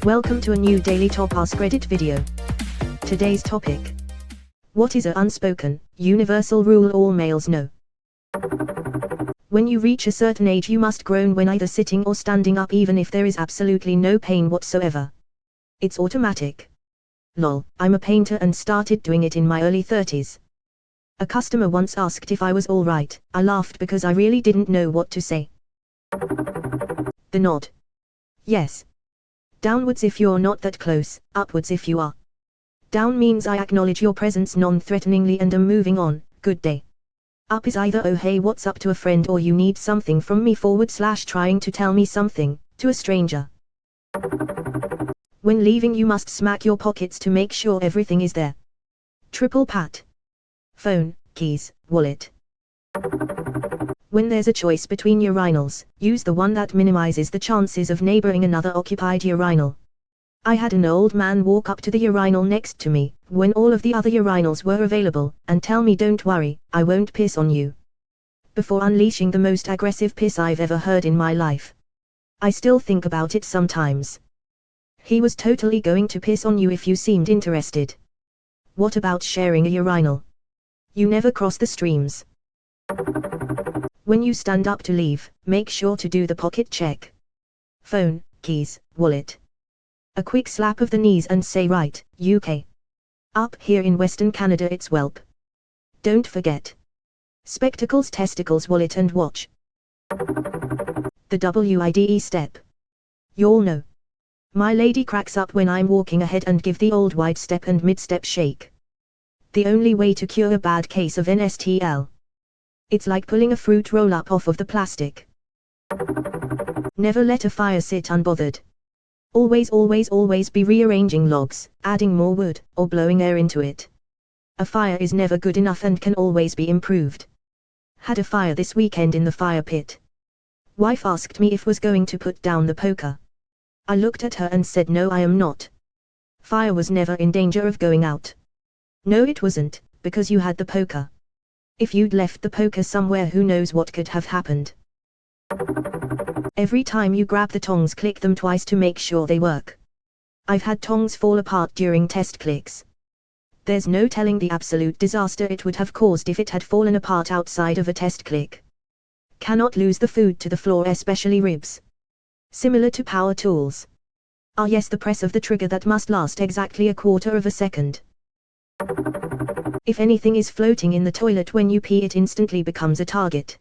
Welcome to a new daily top Askreddit video. Today's topic. What is a unspoken, universal rule all males know? When you reach a certain age you must groan when either sitting or standing up even if there is absolutely no pain whatsoever. It's automatic. Lol, I'm a painter and started doing it in my early 30s. A customer once asked if I was alright. I laughed because I really didn't know what to say. The nod. Yes. Downwards if you're not that close, upwards if you are. Down means I acknowledge your presence non-threateningly and am moving on, good day. Up is either oh hey what's up to a friend or you need something from me / trying to tell me something, to a stranger. When leaving you must smack your pockets to make sure everything is there. Triple pat. Phone, keys, wallet. When there's a choice between urinals, use the one that minimizes the chances of neighboring another occupied urinal. I had an old man walk up to the urinal next to me, when all of the other urinals were available, and tell me don't worry, I won't piss on you. Before unleashing the most aggressive piss I've ever heard in my life. I still think about it sometimes. He was totally going to piss on you if you seemed interested. What about sharing a urinal? You never cross the streams. When you stand up to leave, make sure to do the pocket check. Phone, keys, wallet. A quick slap of the knees and say right, UK. Up here in Western Canada it's whelp. Don't forget. Spectacles, testicles, wallet and watch. The WIDE step. Y'all know. My lady cracks up when I'm walking ahead and give the old wide step and mid-step shake. The only way to cure a bad case of NSTL. It's like pulling a fruit roll-up off of the plastic. Never let a fire sit unbothered. Always be rearranging logs, adding more wood, or blowing air into it. A fire is never good enough and can always be improved. Had a fire this weekend in the fire pit. Wife asked me if was going to put down the poker. I looked at her and said no I am not. Fire was never in danger of going out. No it wasn't, because you had the poker. If you'd left the poker somewhere who knows what could have happened. Every time you grab the tongs click them twice to make sure they work. I've had tongs fall apart during test clicks. There's no telling the absolute disaster it would have caused if it had fallen apart outside of a test click. Cannot lose the food to the floor, especially ribs. Similar to power tools. Ah yes, the press of the trigger that must last exactly a quarter of a second. If anything is floating in the toilet when you pee it instantly becomes a target.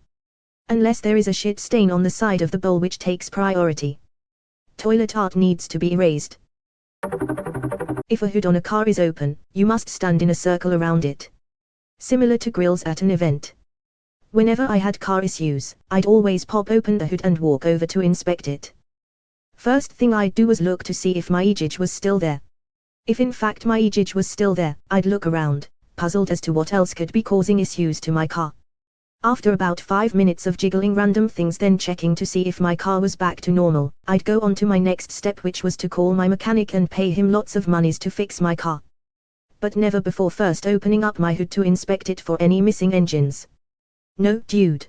Unless there is a shit stain on the side of the bowl which takes priority. Toilet art needs to be erased. If a hood on a car is open, you must stand in a circle around it. Similar to grills at an event. Whenever I had car issues, I'd always pop open the hood and walk over to inspect it. First thing I'd do was look to see if my e-jig was still there. If in fact my e-jig was still there, I'd look around, puzzled as to what else could be causing issues to my car. After about 5 minutes of jiggling random things then checking to see if my car was back to normal, I'd go on to my next step, which was to call my mechanic and pay him lots of monies to fix my car. But never before first opening up my hood to inspect it for any missing engines. No, dude.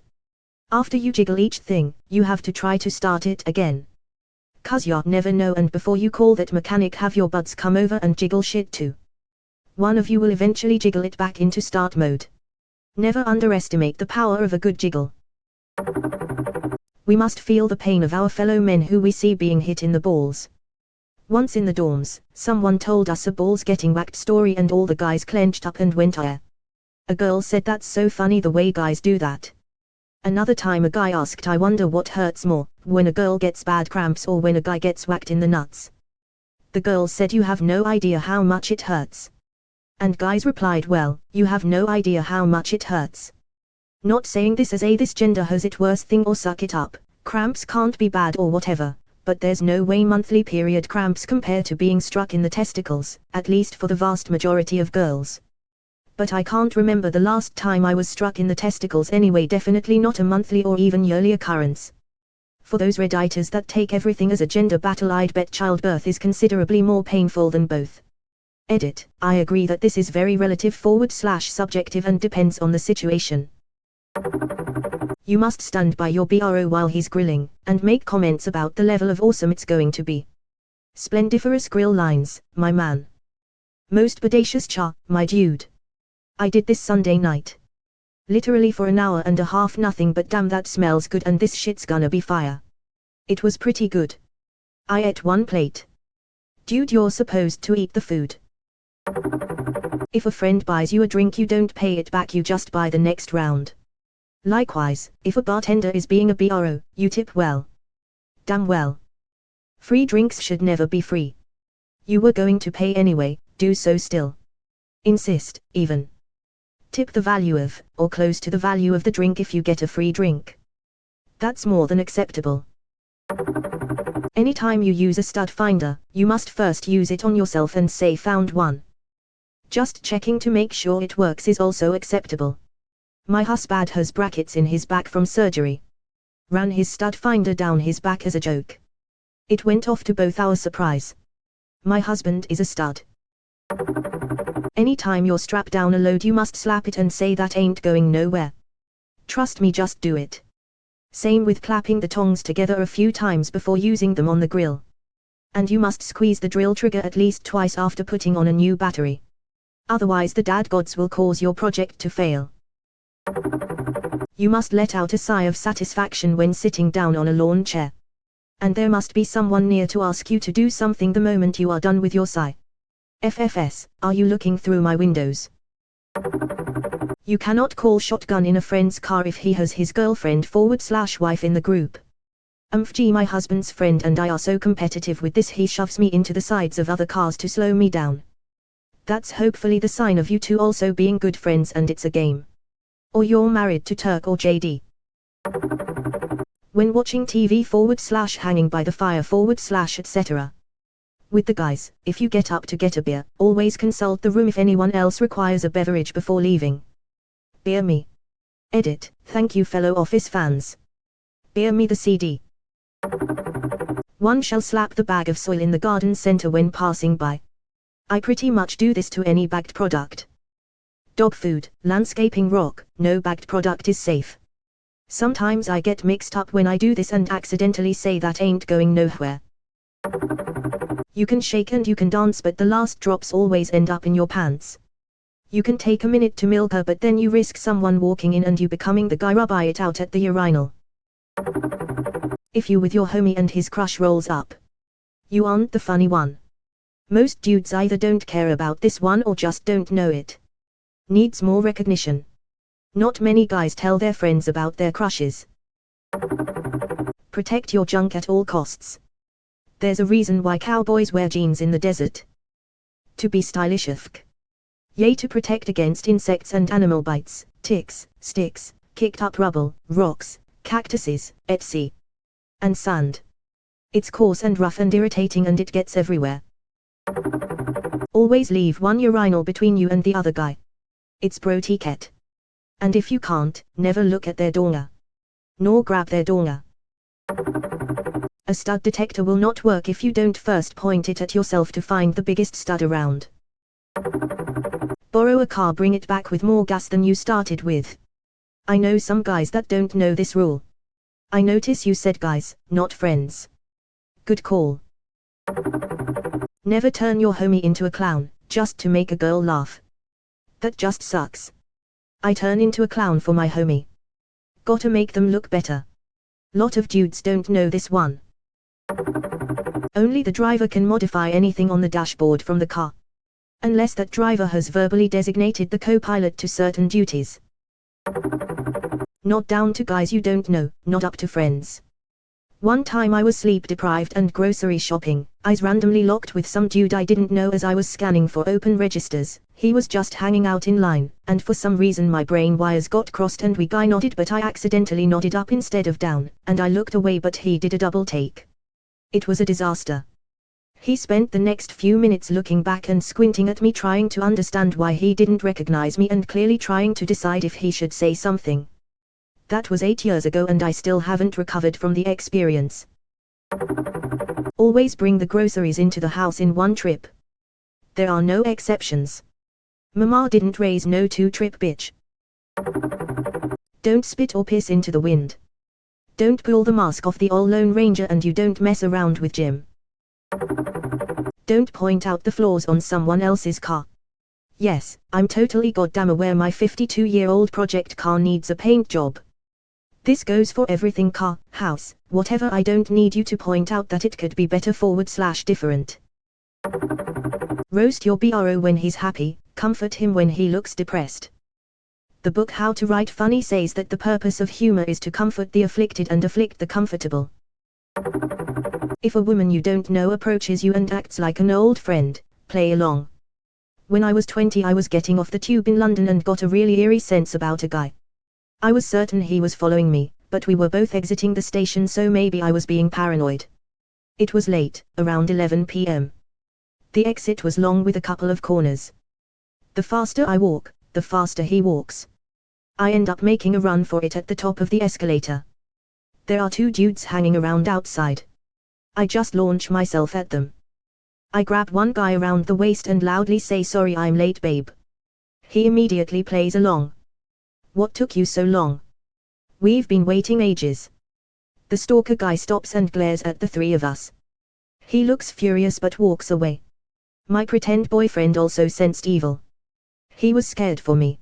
After you jiggle each thing, you have to try to start it again. 'Cause you never know, and before you call that mechanic have your buds come over and jiggle shit too. One of you will eventually jiggle it back into start mode. Never underestimate the power of a good jiggle. We must feel the pain of our fellow men who we see being hit in the balls. Once in the dorms, someone told us a balls getting whacked story and all the guys clenched up and went "Ah." A girl said that's so funny the way guys do that. Another time a guy asked I wonder what hurts more, when a girl gets bad cramps or when a guy gets whacked in the nuts. The girl said you have no idea how much it hurts. And guys replied well, you have no idea how much it hurts. Not saying this as a this gender has it worse thing or suck it up, cramps can't be bad or whatever, but there's no way monthly period cramps compare to being struck in the testicles, at least for the vast majority of girls. But I can't remember the last time I was struck in the testicles anyway, definitely not a monthly or even yearly occurrence. For those Redditors that take everything as a gender battle, I'd bet childbirth is considerably more painful than both. Edit, I agree that this is very relative / subjective and depends on the situation. You must stand by your bro while he's grilling, and make comments about the level of awesome it's going to be. Splendiferous grill lines, my man. Most bodacious cha, my dude. I did this Sunday night. Literally for an hour and a half nothing but damn that smells good and this shit's gonna be fire. It was pretty good. I ate one plate. Dude, you're supposed to eat the food. If a friend buys you a drink you don't pay it back, you just buy the next round. Likewise, if a bartender is being a bro, you tip well. Damn well. Free drinks should never be free. You were going to pay anyway, do so still. Insist, even. Tip the value of, or close to the value of the drink if you get a free drink. That's more than acceptable. Anytime you use a stud finder, you must first use it on yourself and say found one. Just checking to make sure it works is also acceptable. My husband has brackets in his back from surgery. Ran his stud finder down his back as a joke. It went off to both our surprise. My husband is a stud. Anytime you're strapped down a load you must slap it and say that ain't going nowhere. Trust me, just do it. Same with clapping the tongs together a few times before using them on the grill. And you must squeeze the drill trigger at least twice after putting on a new battery. Otherwise the dad gods will cause your project to fail. You must let out a sigh of satisfaction when sitting down on a lawn chair. And there must be someone near to ask you to do something the moment you are done with your sigh. FFS, are you looking through my windows? You cannot call shotgun in a friend's car if he has his girlfriend/wife in the group. Gee, my husband's friend and I are so competitive with this, he shoves me into the sides of other cars to slow me down. That's hopefully the sign of you two also being good friends and it's a game. Or you're married to Turk or JD. When watching TV /hanging by the fire / etc. With the guys, if you get up to get a beer, always consult the room if anyone else requires a beverage before leaving. Beer me. Edit, thank you fellow Office fans. Beer me the CD. One shall slap the bag of soil in the garden center when passing by. I pretty much do this to any bagged product. Dog food, landscaping rock, no bagged product is safe. Sometimes I get mixed up when I do this and accidentally say that ain't going nowhere. You can shake and you can dance, but the last drops always end up in your pants. You can take a minute to milk her, but then you risk someone walking in and you becoming the guy rubbing it out at the urinal. If you with your homie and his crush rolls up, you aren't the funny one. Most dudes either don't care about this one or just don't know it. Needs more recognition. Not many guys tell their friends about their crushes. Protect your junk at all costs. There's a reason why cowboys wear jeans in the desert. To be stylish. Yay, to protect against insects and animal bites, ticks, sticks, kicked up rubble, rocks, cactuses, etc. and sand. It's coarse and rough and irritating and it gets everywhere. Always leave one urinal between you and the other guy. It's bro etiquette. And if you can't, never look at their donga. Nor grab their donga. A stud detector will not work if you don't first point it at yourself to find the biggest stud around. Borrow a car, bring it back with more gas than you started with. I know some guys that don't know this rule. I notice you said guys, not friends. Good call. Never turn your homie into a clown, just to make a girl laugh. That just sucks. I turn into a clown for my homie. Gotta make them look better. Lot of dudes don't know this one. Only the driver can modify anything on the dashboard from the car. Unless that driver has verbally designated the co-pilot to certain duties. Not down to guys you don't know, not up to friends. One time I was sleep deprived and grocery shopping, eyes randomly locked with some dude I didn't know as I was scanning for open registers. He was just hanging out in line, and for some reason my brain wires got crossed and we guy nodded, but I accidentally nodded up instead of down, and I looked away but he did a double take. It was a disaster. He spent the next few minutes looking back and squinting at me, trying to understand why he didn't recognize me and clearly trying to decide if he should say something. That was 8 years ago and I still haven't recovered from the experience. Always bring the groceries into the house in one trip. There are no exceptions. Mama didn't raise no 2-trip bitch. Don't spit or piss into the wind. Don't pull the mask off the old Lone Ranger, and you don't mess around with Jim. Don't point out the flaws on someone else's car. Yes, I'm totally goddamn aware my 52-year-old project car needs a paint job. This goes for everything: car, house, whatever. I don't need you to point out that it could be better / different. Roast your bro when he's happy, comfort him when he looks depressed. The book How to Write Funny says that the purpose of humor is to comfort the afflicted and afflict the comfortable. If a woman you don't know approaches you and acts like an old friend, play along. When I was 20, I was getting off the tube in London and got a really eerie sense about a guy. I was certain he was following me, but we were both exiting the station, so maybe I was being paranoid. It was late, around 11 p.m. The exit was long with a couple of corners. The faster I walk, the faster he walks. I end up making a run for it at the top of the escalator. There are two dudes hanging around outside. I just launch myself at them. I grab one guy around the waist and loudly say, "Sorry, I'm late, babe." He immediately plays along. "What took you so long? We've been waiting ages." The stalker guy stops and glares at the three of us. He looks furious but walks away. My pretend boyfriend also sensed evil. He was scared for me.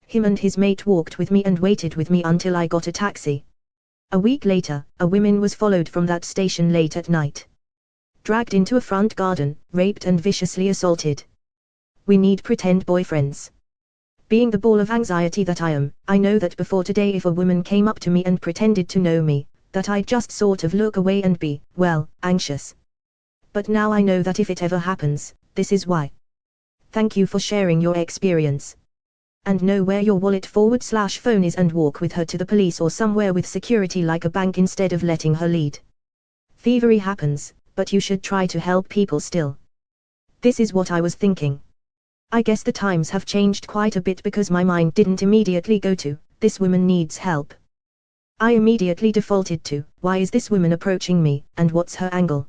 Him and his mate walked with me and waited with me until I got a taxi. A week later, a woman was followed from that station late at night. Dragged into a front garden, raped and viciously assaulted. We need pretend boyfriends. Being the ball of anxiety that I am, I know that before today if a woman came up to me and pretended to know me, that I'd just sort of look away and be, well, anxious. But now I know that if it ever happens, this is why. Thank you for sharing your experience. And know where your wallet / phone is and walk with her to the police or somewhere with security like a bank instead of letting her lead. Thievery happens, but you should try to help people still. This is what I was thinking. I guess the times have changed quite a bit because my mind didn't immediately go to, this woman needs help. I immediately defaulted to, why is this woman approaching me, and what's her angle?